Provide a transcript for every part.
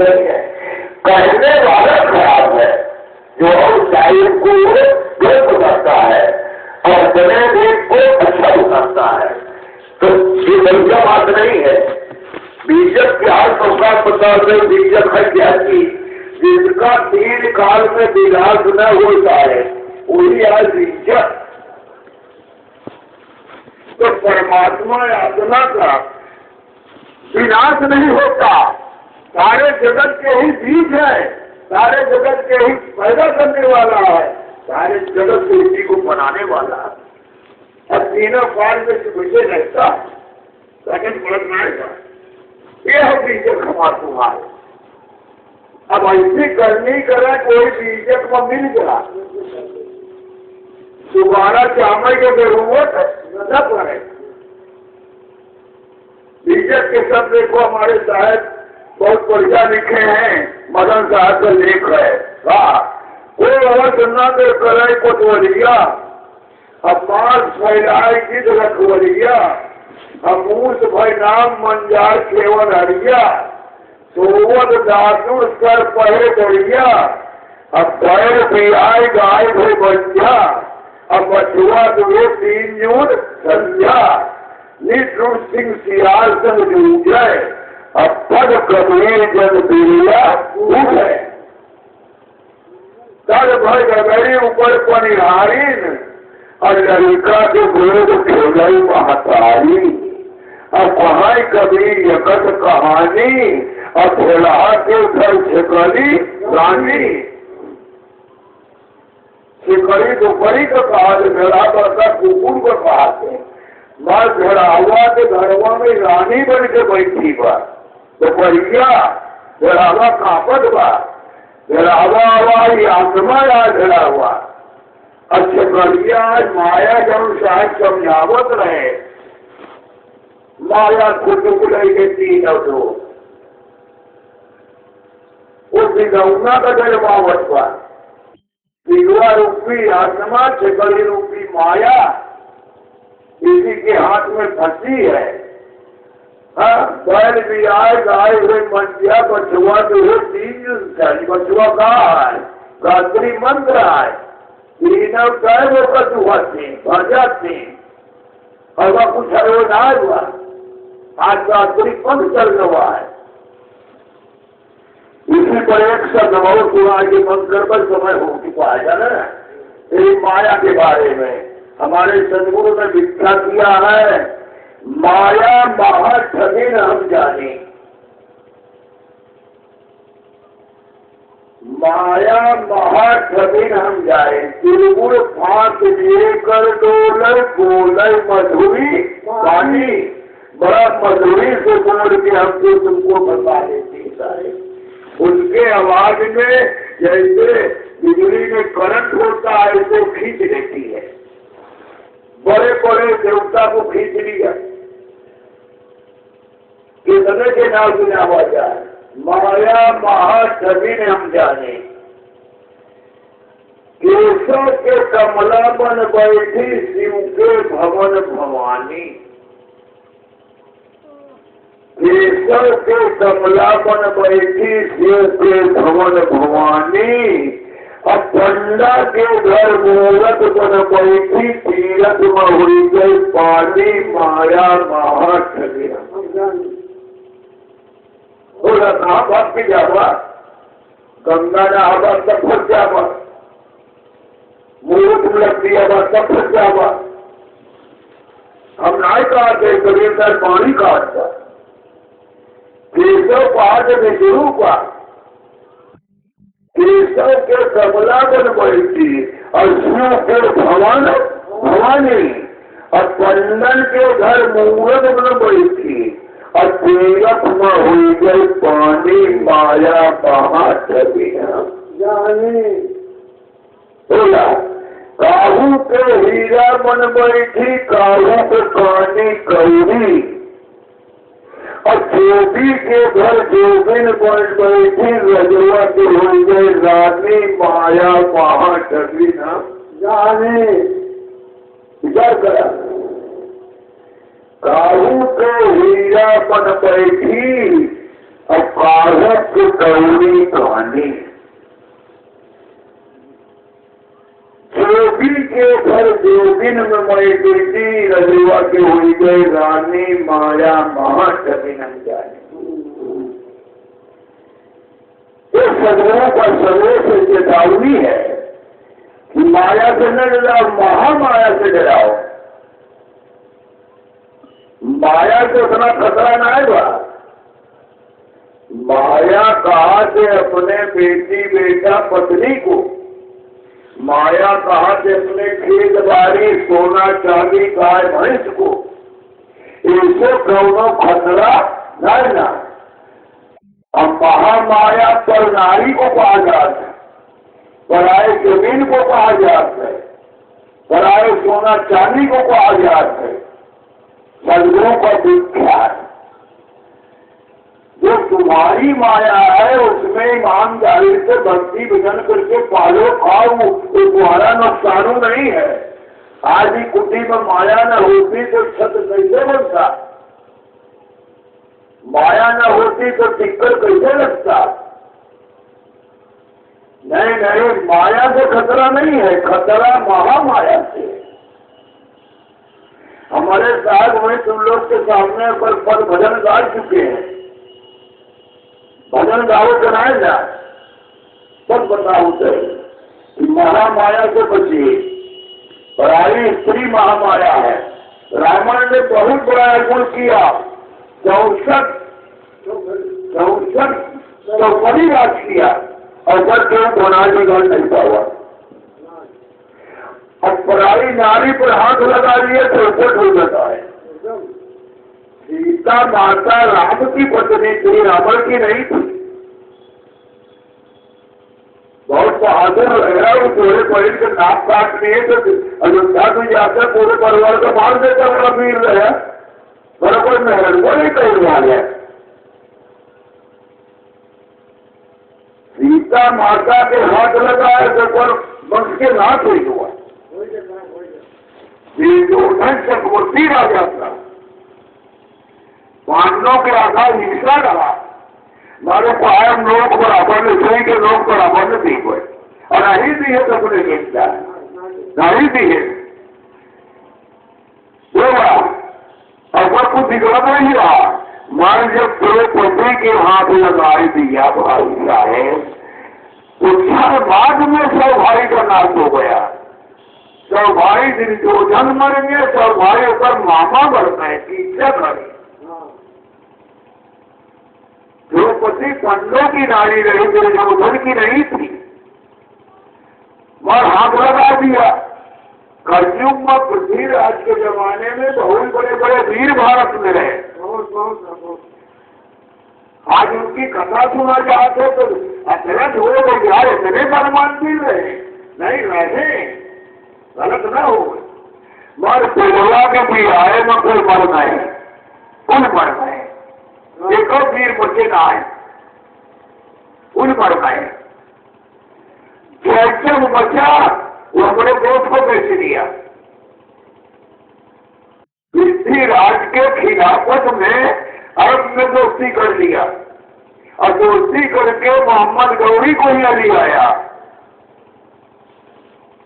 नहीं है, कहने वाला खराब है जो शायर को गलत बताता है और बने देश को अच्छा बताता है। तो ये बढ़िया बात नहीं है। बीजक क्या संसार बता रहे, बीजक है क्या चीज जिसका 3 काल में विनाश न होता है वही आज बीजक। तो परमात्मा आत्मा का विनाश नहीं होता, सारे जगत के ही बीज है, सारे जगत के ही पैदा करने वाला है, सारे जगत के इसी को बनाने वाला है। और तीनों काल में विषय रहता है, सेकंड पलटनाएगा ये है बीजक हमारा तुम्हारे। अब ऐसी करनी करे कोई बीजक में मिल गया दोबारा चावल की जरूरत न पड़े। बीजक के शब्द देखो हमारे साहब बहुत बढ़िया लिखे हैं, मदन साहब का लेख है। वो सुनना तो करे कोतवलिया, अब मांस फैलाए गिद रखवलिया, अब मूस भाई नाम मंजार केवल हरिया, सोवत दातुर कर पहे बढ़िया, अब बैल भी आए गाय भाई बच्चा, अब बचुआ दुए 3 जून संध्या, निष्ठुर सिंह सियाल संग जूझे, अब पद कबीर जन बिरिया उठे, तद भय गगरी ऊपर पनिहारीन, और ललिका के गोद खेलई महतारी, अब कहाँ कबीर यकत कहानी, और भोला के घर छिकली रानी। छिकली दोपहरी का कहा भेड़ा बरसा कुकुर को कहा थे, माँ भेड़ावा के घरवा में रानी बन के बैठी बा, दोपहरिया भेड़ावा कापत बा, भेड़ावा आवाज आत्मा आ भेड़ावा। अच्छा कलिया माया जब शायद समझावत रहे, माया खुद लेके 3 और 2 उस दिगौना का जलवावत बा, दिगवा रूपी आत्मा छिकली रूपी माया इसी के हाथ में फंसी है। बैल भी आए गाय हुए मंजिया, बचुआ तो 3 बचुआ कहा है, रात्रि मंत्र है, 3 गए वो कचुआ थे भजा थे, और कुछ रोज आए हुआ, आज रात्रि पंथ चल रहा है। इसी पर एक सदभाव सुना के मंत्र पर समय हो चुका है ना, एक माया के बारे में हमारे सदगुरु ने व्याख्या किया है, माया महाठगिन हम जाने, माया महाठगिन हम जाए, तिलगुड़ फांस लेकर डोलर बोलय मधुरी वाणी, बड़ा मधुरी से बोल के हमको तुमको बता देती सारे। उनके आवाज में जैसे बिजली में करंट होता है ऐसे खींच लेती है, बड़े बड़े देवता को खींच लिया। कितने के नाम सुना आवाज है, माया महाठगिन हम जाने, केशव के कमला बन बैठी शिव के भवन भवानी, केशव के कमला बन बैठी शिव के भवन भवानी, अब पंडा के घर मूरत बन बैठी तीरथ में हुई गई पानी, माया महाठगिन। बोला कहा बात की जावा, गंगा नहावा सब फंस जावा, मूर्त लग दिया सब फंस जावा। हम नहीं कहते कबीर सर पानी काटता, केशव पहाड़ में शुरू का, केशव के कमला बन बैठी और शिव के भवन भवानी, और पंडन के घर मूरत बन बैठी और तीरथ में हुई गई पानी, माया महाठगिन जाने। बोला काहू के हीरा बन बैठी, काहू के कानी कौड़ी, और जोगी के घर जोगिन बन बैठी, रजवा की हो गई रानी, माया महाठगिन जाने। विचार करा, काहू के हीरा बन बैठी और काहू की कौड़ी कहानी। जोगी के घर जो दिन में मई बेटी रजुआ के हुई गई रानी माया महाटवी न जाने। इस सदगुरु का सर्वे से चेतावनी है कि माया से न डराओ, महामाया से डराओ। माया से उतना खतरा न आएगा। माया कहा से अपने बेटी बेटा पत्नी को, माया कहा से अपने खेत बाड़ी सोना चांदी गाय भैंस को, इसे कौनो खतरा न ना। अब महामाया पर नारी को कहा जाता है, पराए जमीन को कहा जाता है, पराए सोना चांदी को कहा जाता है। सदगुरु का विख्यात जो तुम्हारी माया है उसमें ईमानदारी से भक्ति भजन करके पालो खाओ, तो तुम्हारा नुकसान नहीं है। आज ही कुटी में माया न होती तो छत कैसे बनता, माया न होती तो टिक्कर कैसे लगता। नहीं नहीं, माया से खतरा नहीं है, खतरा महामाया से। हमारे साथ में तुम लोग के सामने पर पद भजन गा चुके हैं, भजन गाओ सुनाए जाए, सब बताओ कि महामाया से बचिए। पराई स्त्री महामाया है। रावण ने बहुत बड़ा गुण किया, 64 राज किया और जब क्यों बना बिगड़ नहीं पाया। अब पराई नारी पर हाथ लगा लिए तो उपट हो जाता है। सीता माता राम की पत्नी थी, रावण की नहीं थी। बहुत बहादुर रहा, वो पूरे पॉइंट के नाक काट लिए तो अयोध्या में जाकर पूरे परिवार को मार देता बड़ा वीर रहा। बराबर मेहर को नहीं कहीं मारे। सीता माता के हाथ लगाए तो पर वंश के नाश हुई हुआ। चक्रवर्ती राजा था, पांडवों के आधा हिस्सा रहा, मारे पायम लोग बराबर ने सही के लोग बराबर ने दी हुए और नहीं दी है तो अपने देखता है, नहीं दी है अगर कुछ बिगड़ नहीं रहा। मान जब पूरे पति के हाथ लगाई दिया भाई साहेब, तो क्षण बाद में सब भाई का नाश हो गया। सब भाई दिन दुर्योधन मरेंगे, सब भाई ऊपर मामा बढ़ते हैं, इज्जत रही। द्रौपदी पांडवों की नारी रही, दुर्योधन की नहीं थी, और हाथ लगा दिया। कलयुग में पृथ्वीराज के जमाने में बहुत बड़े बड़े वीर भारत में रहे। आज उनकी कथा सुना जाते तो अचरज हो गई, यार इतने सम्मान मिल रहे नहीं रहे, गलत न हो। मर पिलवा के भी आए न कोई मर गए, उन मर गए। एक और वीर बच्चे न आए, उन मर गए। जैसे वो बच्चा वो अपने दोस्त को बेच दिया। पृथ्वीराज के खिलाफत में अरब में दोस्ती कर लिया और दोस्ती करके मोहम्मद गौरी को ही ले आया।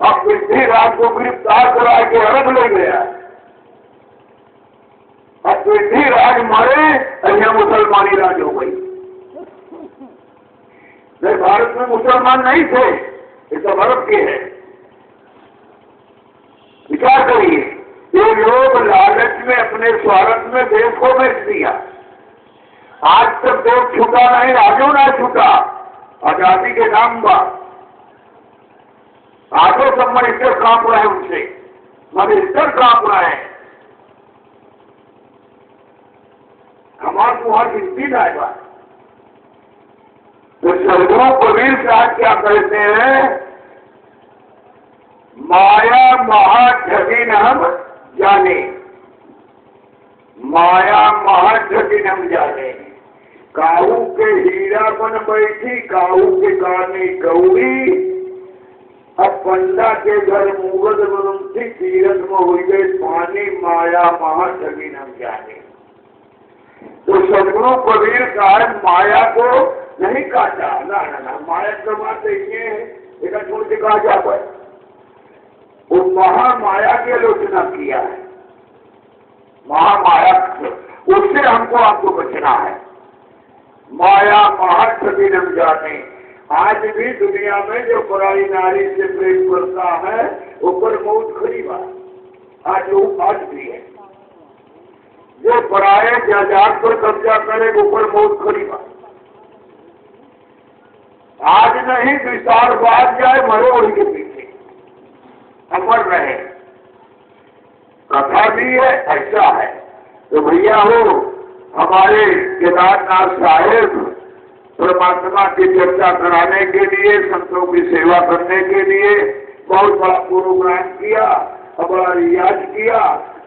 अब पृथ्वीराज को गिरफ्तार करा के अरब ले गया। अब पृथ्वीराज मरे, यहाँ मुसलमानी राज हो गई। भारत में मुसलमान नहीं थे, ये सब अरब के हैं। विचार करिए, ये लोग लालच में अपने स्वार्थ में देश को बेच दिया। आज तक देश छूटा नहीं, राजो ना छूटा, आजादी के नाम पर आजो सब मनिस्टर कांप रहे, उनसे मनिस्टर कांप रहे हैं। हमारे वहां गिनती लाएगा तो सदगुरु कबीर साहब क्या कहते हैं, माया महाठगी हम जाने, माया महाठगी हम जाने। काहू के हीरा बन बैठी, काहू के काने गौरी, अब पंडा के घर मुगद बनती, तीरथ में हुई गई पानी, माया महाठगी हम जाने। तो सदगुरु कबीर साहब माया को नहीं काटा, ना माया का बात ये है, एक छोड़ के कहा जाता है, वो महामाया की आलोचना किया है। महामाया उससे हमको आपको बचना है। माया महाक्षति न जाने। आज भी दुनिया में जो पराई नारी से प्रेम करता है ऊपर मौत खड़ी बात आज भी है। जो पराये जायदाद पर कब्जा करे ऊपर मौत खड़ी बात। आज नहीं विशाल बात जाए मरोड़ के पीछे अमर रहे। कथा भी है, ऐसा है। तो भैया हो, हमारे केदारनाथ साहेब परमात्मा की चर्चा कराने के लिए, संतों की सेवा करने के लिए बहुत बड़ा प्रोग्राम किया, बड़ा रियाज किया।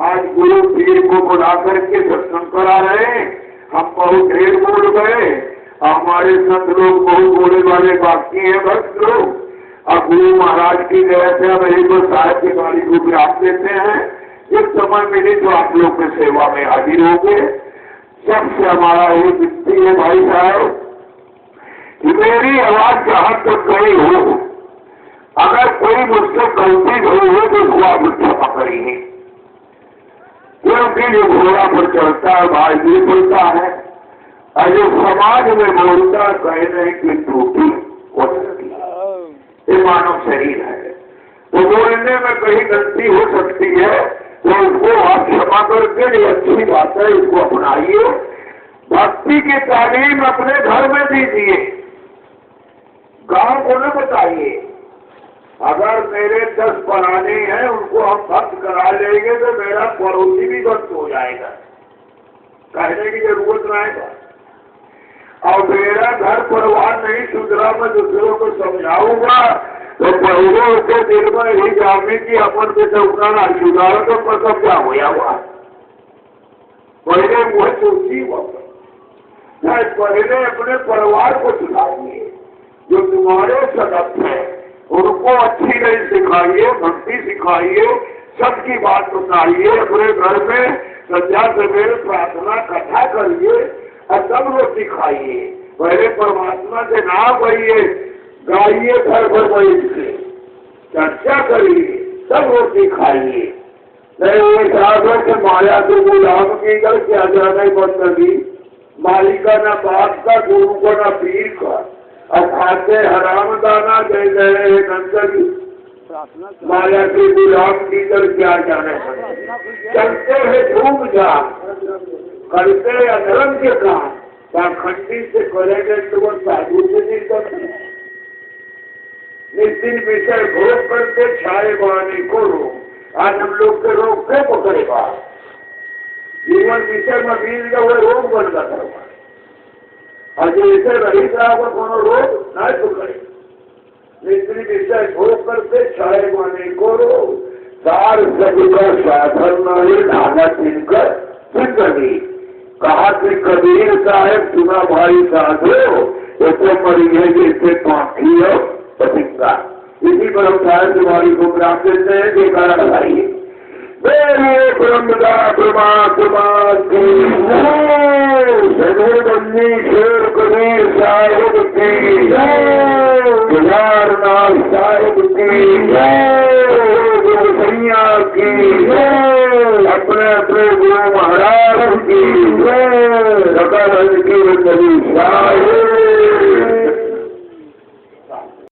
आज गुरु पीर को बुला करके सत्संग करा रहे हैं। हम बहुत ढेर बोल गए, हमारे संत लोग बहुत बोले वाले बाकी हैं भक्त लोग। अब गुरु महाराज की दया से अब एक साहेब की गाड़ी को भी आप देते हैं। एक समय मिली तो आप लोग की सेवा में हाजिर होंगे। सबसे हमारा ये विनती है भाई साहब कि मेरी आवाज जहां तक गई हो, अगर कोई मुझसे गलती हुई हो तो उसको आप क्षमा करिए। क्योंकि जो घोड़ा पर चढ़ता है भाई भी बोलता है, और जो समाज में बोलता है कह रहे कि टूटी हो सकती है। ये मानव शरीर है, तो बोलने में कहीं गलती हो सकती है तो उसको आप क्षमा करके, ये अच्छी बात है, इसको अपनाइए। भक्ति की तालीम अपने घर में दीजिए, गांव को न बताइए। अगर मेरे 10 पराने हैं उनको हम भक्त करा लेंगे तो मेरा पड़ोसी भी भक्त हो जाएगा, कहने की जरूरत न आएगा। और मेरा घर परिवार नहीं सुधरा, मैं दूसरों को समझाऊंगा तो पहले उसके दिल में ही जाने की अपन के चौकाना सुधारा तो मतलब क्या होया हुआ। पहले वो सोची पहले अपने परिवार को सुधारिए। जो तुम्हारे सदस्य हैं उनको अच्छी नहीं सिखाइए, भक्ति सिखाइए, सबकी बात बताइए। अपने घर में संध्या सवेरे प्रार्थना कथा करिए और सब लोग सिखाइए। पहले परमात्मा के नाम करिए, गाइए, घर पर बैठ के चर्चा करिए, सब लोग सिखाइए। नहीं के माया को गुलाम की गल क्या जाने बदली, मालिका न बाप का, गुरु को न पीर का, और खाते हराम दाना दे गए नंदगी। माया के गुलाम की गल क्या जाने, चलते हैं झूम जा, करते अधर्म के काम, पाखंडी से करेंगे तो वो साधु से नहीं करते। निश्चिन विषय भोग करते छाए वाणी को रोग। आज हम लोग के रोग क्यों पकड़ेगा? जीवन विषय में बीज का वो रोग बन जाता है। और जैसे रही था वो कोनो रोग नहीं पकड़े। निश्चिन विषय भोग करते छाए वाणी को रोग। सार सबका साधन नहीं ढाला चिनकर सिंधी। कहा कि कबीर साहेब सुना भाई साधो, ऐसे मरी है जैसे पाखी हो पथिका। इसी पर हम साहेब तुम्हारी को प्राप्त देते हैं कि कारण लगाइए। मेरे ब्रह्मदास परमात्मा की बन्नी शेर कबीर साहेब की, केदारनाथ साहेब की, सैया की, अपने अपने गुरु महाराज की, सकल की साहेब।